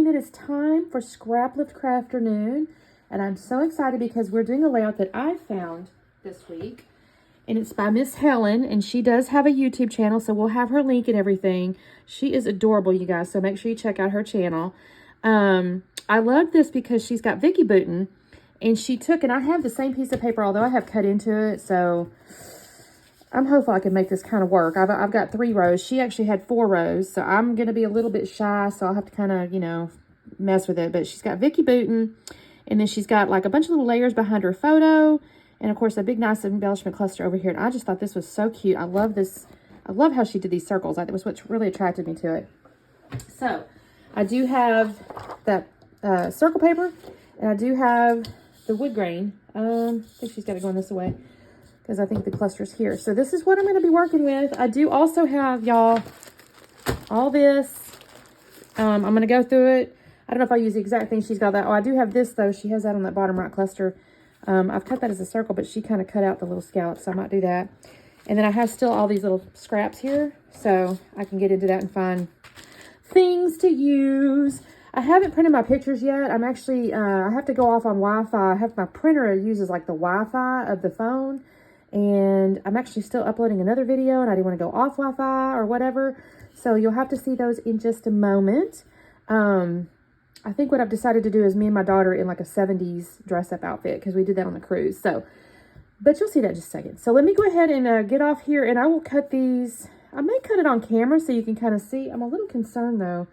it is time for Scraplift Crafternoon. And I'm so excited because we're doing a layout that I found this week. And it's by Miss Helen, and she does have a YouTube channel, so we'll have her link and everything. She is adorable, you guys, so make sure you check out her channel. I love this because she's got Vicky Booten, and she took, and I have the same piece of paper, although I have cut into it, so I'm hopeful I can make this kind of work. I've got 3 rows. She actually had 4 rows, so I'm going to be a little bit shy, so I'll have to kind of, you know, mess with it. But she's got Vicky Booten, and then she's got like a bunch of little layers behind her photo, and of course a big nice embellishment cluster over here. And I just thought this was so cute. I love this. I love how she did these circles. That was what really attracted me to it. So I do have that circle paper, and I do have the wood grain. I think she's got it going this way because I think the cluster's here. So this is what I'm going to be working with. I do also have, y'all, all this. I'm going to go through it. I don't know if I use the exact thing she's got that. Oh, I do have this though. She has that on that bottom right cluster. I've cut that as a circle, but she kind of cut out the little scallops, so I might do that. And then I have still all these little scraps here, so I can get into that and find things to use. I haven't printed my pictures yet. I'm actually, I have to go off on Wi-Fi. I have my printer uses like the Wi-Fi of the phone, and I'm actually still uploading another video, and I didn't want to go off Wi-Fi or whatever. So you'll have to see those in just a moment. I think what I've decided to do is me and my daughter in like a 70s dress-up outfit because we did that on the cruise. So, but you'll see that in just a second. So let me go ahead and get off here, and I will cut these. I may cut it on camera so you can kind of see. I'm a little concerned though,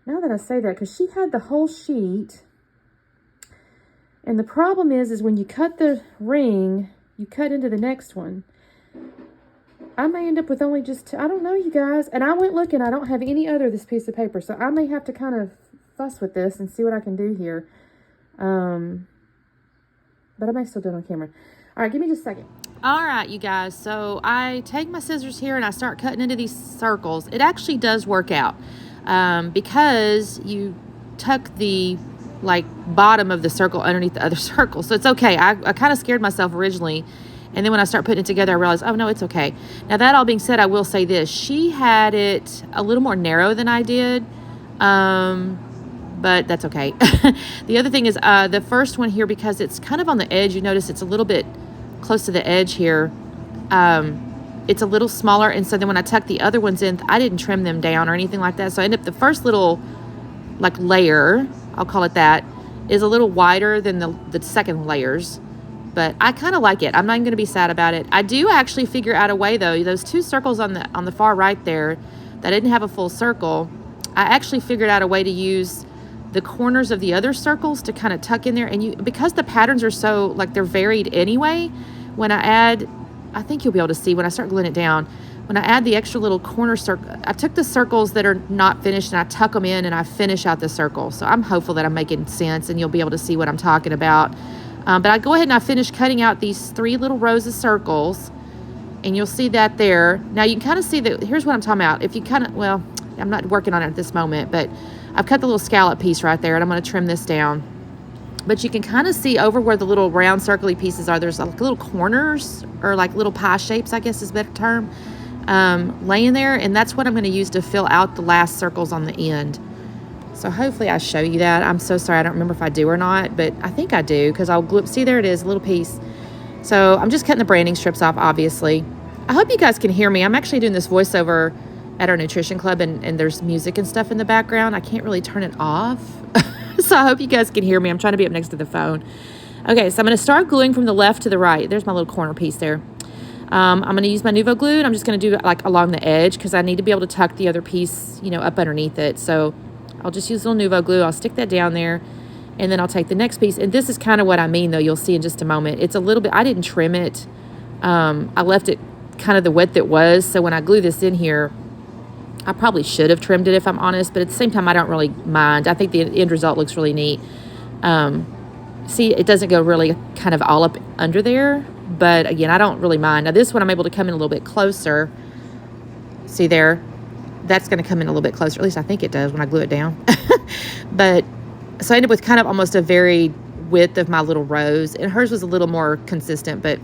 now that I say that, because she had the whole sheet. And the problem is when you cut the ring, you cut into the next one. I may end up with only just I don't know, you guys. And I went looking. I don't have any other of this piece of paper, so I may have to kind of fuss with this and see what I can do here. But I may still do it on camera. All right, give me just a second. All right, you guys. So I take my scissors here and I start cutting into these circles. It actually does work out because you tuck the like bottom of the circle underneath the other circle. So it's okay. I kind of scared myself originally. And then when I start putting it together, I realized, oh, no, it's okay. Now, that all being said, I will say this. She had it a little more narrow than I did. But that's okay. The other thing is the first one here, because it's kind of on the edge, you notice it's a little bit close to the edge here. It's a little smaller. And so then when I tuck the other ones in, I didn't trim them down or anything like that. So I end up the first little like layer, I'll call it that, is a little wider than the second layers. But I kind of like it. I'm not even going to be sad about it. I do actually figure out a way though. Those 2 circles on the far right there that didn't have a full circle, I actually figured out a way to use the corners of the other circles to kind of tuck in there. And because the patterns are so, like, they're varied anyway, when I add, I think you'll be able to see when I start gluing it down, when I add the extra little corner circle, I took the circles that are not finished and I tuck them in and I finish out the circle. So I'm hopeful that I'm making sense and you'll be able to see what I'm talking about. But I go ahead and I finish cutting out these 3 little rows of circles, and you'll see that there. Now you can kind of see that, here's what I'm talking about. If you kind of, well, I'm not working on it at this moment, but I've cut the little scallop piece right there, and I'm going to trim this down. But you can kind of see over where the little round circly pieces are, there's like little corners, or like little pie shapes, I guess is a better term, laying there. And that's what I'm going to use to fill out the last circles on the end. So hopefully I show you that. I'm so sorry, I don't remember if I do or not, but I think I do, because I'll glue, see there it is, a little piece. So I'm just cutting the branding strips off, obviously. I hope you guys can hear me. I'm actually doing this voiceover at our nutrition club, and there's music and stuff in the background. I can't really turn it off. So I hope you guys can hear me. I'm trying to be up next to the phone. Okay, so I'm going to start gluing from the left to the right. There's my little corner piece there. I'm going to use my Nuvo glue, and I'm just going to do it like along the edge because I need to be able to tuck the other piece, you know, up underneath it. So I'll just use a little Nuvo glue. I'll stick that down there, and then I'll take the next piece. And this is kind of what I mean, though. You'll see in just a moment. It's a little bit, I didn't trim it. I left it kind of the width it was. So when I glue this in here, I probably should have trimmed it if I'm honest, but at the same time, I don't really mind. I think the end result looks really neat. See, it doesn't go really kind of all up under there, but again, I don't really mind. Now this one, I'm able to come in a little bit closer. See there? That's going to come in a little bit closer. At least I think it does when I glue it down. But so I ended up with kind of almost a varied width of my little rows, and hers was a little more consistent, but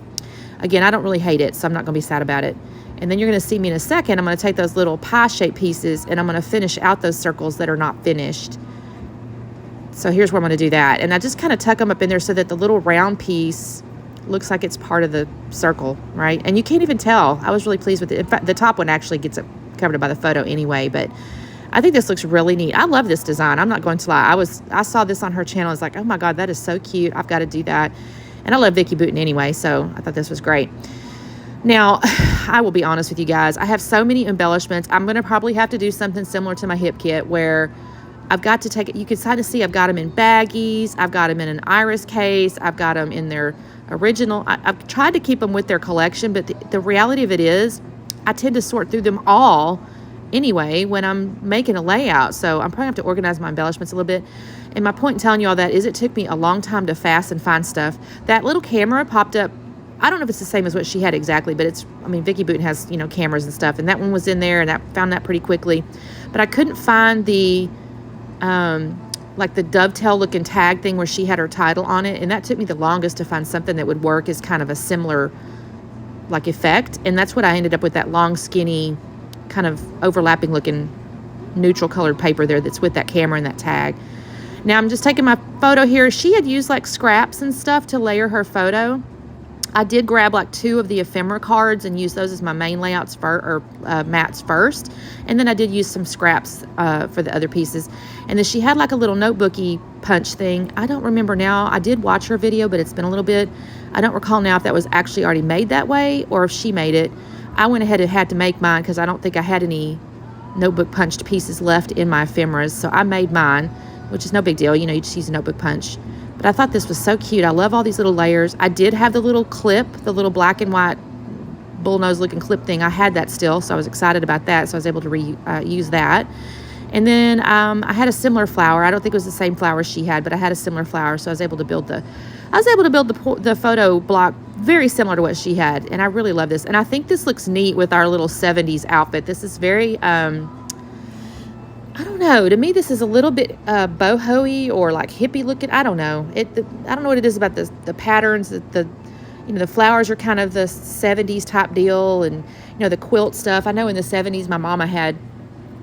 again, I don't really hate it, so I'm not going to be sad about it. And then you're going to see me in a second. I'm going to take those little pie-shaped pieces, and I'm going to finish out those circles that are not finished. So here's where I'm going to do that. And I just kind of tuck them up in there so that the little round piece looks like it's part of the circle, right? And you can't even tell. I was really pleased with it. In fact, the top one actually gets covered by the photo anyway, but I think this looks really neat. I love this design. I'm not going to lie. I saw this on her channel. I was like, oh my God, that is so cute. I've got to do that. And I love Vicky Boutin anyway, so I thought this was great. Now, I will be honest with you guys. I have so many embellishments. I'm going to probably have to do something similar to my hip kit where I've got to take it. You can kind of see I've got them in baggies. I've got them in an iris case. I've got them in their original. I've tried to keep them with their collection, but the reality of it is I tend to sort through them all anyway when I'm making a layout. So I'm probably have to organize my embellishments a little bit. And my point in telling you all that is it took me a long time to fast and find stuff. That little camera popped up. I don't know if it's the same as what she had exactly, but Vicky Boutin has, cameras and stuff, and that one was in there, and I found that pretty quickly. But I couldn't find the like the dovetail looking tag thing where she had her title on it, and that took me the longest to find something that would work as kind of a similar like effect. And that's what I ended up with, that long skinny kind of overlapping looking neutral colored paper there that's with that camera and that tag. Now I'm just taking my photo here. She had used like scraps and stuff to layer her photo. I did grab like 2 of the ephemera cards and use those as my main layouts mats first. And then I did use some scraps for the other pieces. And then she had like a little notebooky punch thing. I don't remember now. I did watch her video, but it's been a little bit. I don't recall now if that was actually already made that way or if she made it. I went ahead and had to make mine because I don't think I had any notebook punched pieces left in my ephemeras. So I made mine, which is no big deal. You just use a notebook punch. But I thought this was so cute. I love all these little layers. I did have the little clip, the little black and white bullnose looking clip thing. I had that still, so I was excited about that. So I was able to use that. And then I had a similar flower. I don't think it was the same flower she had, but I had a similar flower. So I was able to build the photo block very similar to what she had. And I really love this. And I think this looks neat with our little 70s outfit. This is very, I don't know. To me, this is a little bit boho-y or like hippie looking. I don't know. I don't know what it is about the patterns. The flowers are kind of the 70s type deal, and the quilt stuff. I know in the 70s, my mama had.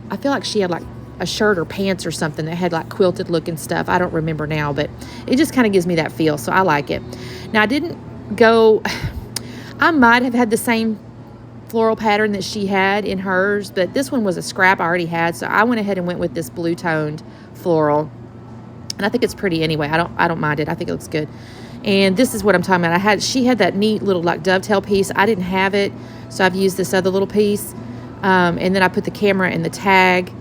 I feel like she had like a shirt or pants or something that had like quilted looking stuff. I don't remember now, but it just kind of gives me that feel. So I like it. Now I didn't go. I might have had the same floral pattern that she had in hers, but this one was a scrap I already had, so I went ahead and went with this blue toned floral, and I think it's pretty anyway. I don't mind it. I think it looks good. And this is what I'm talking about. She had that neat little like dovetail piece. I didn't have it, so I've used this other little piece, and then I put the camera and the tag.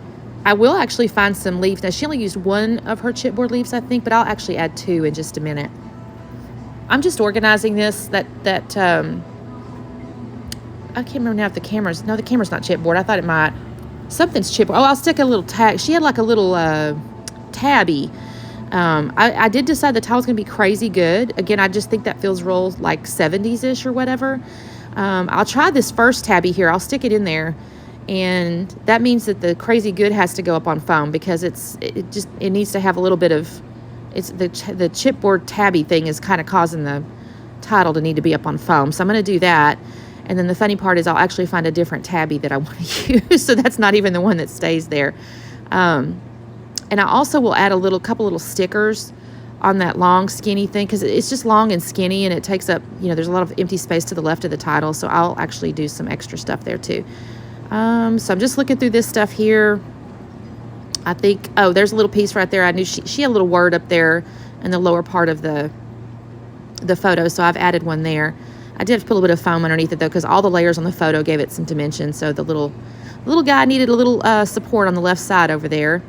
I will actually find some leaves. Now she only used 1 of her chipboard leaves, I think, but I'll actually add 2 in just a minute. I'm just organizing this. I can't remember now if the camera's not chipboard. I thought it might. Something's chipboard. Oh, I'll stick a little tag. She had like a little tabby. I did decide the towel's going to be crazy good. Again, I just think that feels real like 70s-ish or whatever. I'll try this first tabby here. I'll stick it in there. And that means that the crazy good has to go up on foam because it needs to have a little bit of, the chipboard tabby thing is kind of causing the title to need to be up on foam. So I'm going to do that. And then the funny part is I'll actually find a different tabby that I want to use. So that's not even the one that stays there. And I also will add a couple little stickers on that long skinny thing because it's just long and skinny and it takes up, there's a lot of empty space to the left of the title. So I'll actually do some extra stuff there too. So I'm just looking through this stuff here. I think, there's a little piece right there. I knew she had a little word up there in the lower part of the photo. So I've added one there. I did have to put a little bit of foam underneath it though, because all the layers on the photo gave it some dimension. So the little guy needed a little support on the left side over there.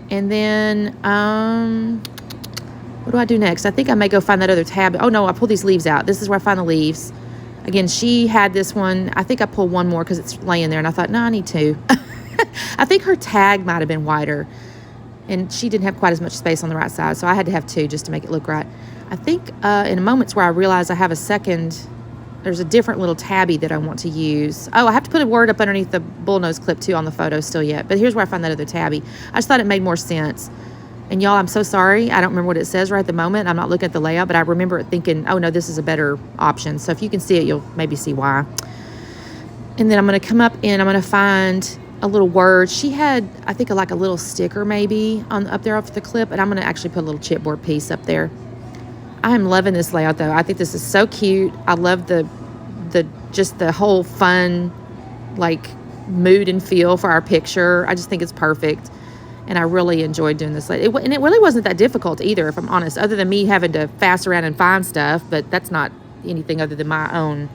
And then what do I do next? I think I may go find that other tab. Oh no, I pull these leaves out. This is where I find the leaves. Again, she had this one. I think I pulled one more because it's laying there, and I thought, no, I need 2. I think her tag might have been wider, and she didn't have quite as much space on the right side, so I had to have 2 just to make it look right. I think in moments where I realize I have there's a different little tabby that I want to use. Oh, I have to put a word up underneath the bullnose clip too on the photo still yet. But here's where I find that other tabby. I just thought it made more sense. And y'all, I'm so sorry. I don't remember what it says right at the moment. I'm not looking at the layout, but I remember it thinking, oh no, this is a better option. So if you can see it, you'll maybe see why. And then I'm going to come up and I'm going to find a little word. She had, I think, like a little sticker maybe on up there off the clip, and I'm going to actually put a little chipboard piece up there. I am loving this layout though. I think this is so cute. I love the just the whole fun like mood and feel for our picture. I just think it's perfect. And I really enjoyed doing this. And it really wasn't that difficult either, if I'm honest, other than me having to fast around and find stuff. But that's not anything other than my own,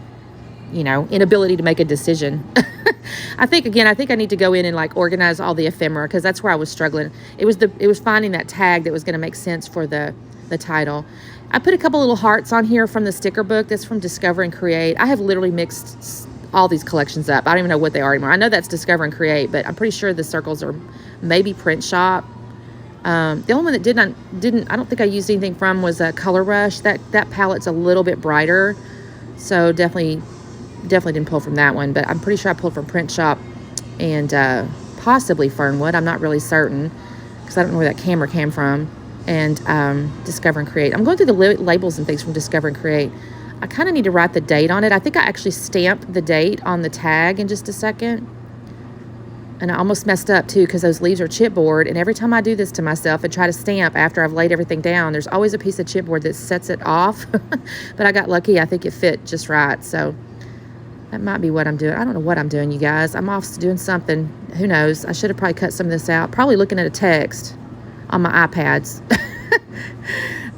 inability to make a decision. I think I need to go in and like organize all the ephemera, because that's where I was struggling. It was finding that tag that was going to make sense for the title. I put a couple little hearts on here from the sticker book. That's from Discover and Create. I have literally mixed all these collections up. I don't even know what they are anymore. I know that's Discover and Create, but I'm pretty sure the circles are maybe Print Shop. The only one that didn't I don't think I used anything from was a Color Rush. That palette's a little bit brighter, so definitely didn't pull from that one. But I'm pretty sure I pulled from Print Shop and possibly Fernwood. I'm not really certain because I don't know where that camera came from. And Discover and Create. I'm going through the labels and things from Discover and Create. I kind of need to write the date on it. I think I actually stamped the date on the tag in just a second. And I almost messed up too, because those leaves are chipboard. And every time I do this to myself and try to stamp after I've laid everything down, there's always a piece of chipboard that sets it off. But I got lucky. I think it fit just right. So that might be what I'm doing. I don't know what I'm doing, you guys. I'm off doing something. Who knows? I should have probably cut some of this out. Probably looking at a text on my iPads.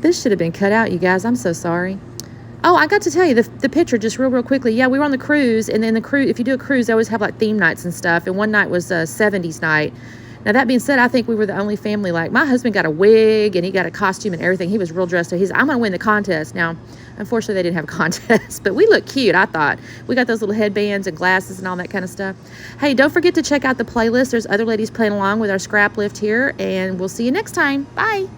This should have been cut out, you guys. I'm so sorry. Oh, I got to tell you the picture just real quickly. Yeah, we were on the cruise, and then the cruise, if you do a cruise, they always have like theme nights and stuff. And one night was a 70s night. Now, that being said, I think we were the only family. Like, my husband got a wig and he got a costume and everything. He was real dressed. So I'm going to win the contest. Now, unfortunately, they didn't have a contest, but we look cute, I thought. We got those little headbands and glasses and all that kind of stuff. Hey, don't forget to check out the playlist. There's other ladies playing along with our scrap lift here, and we'll see you next time. Bye.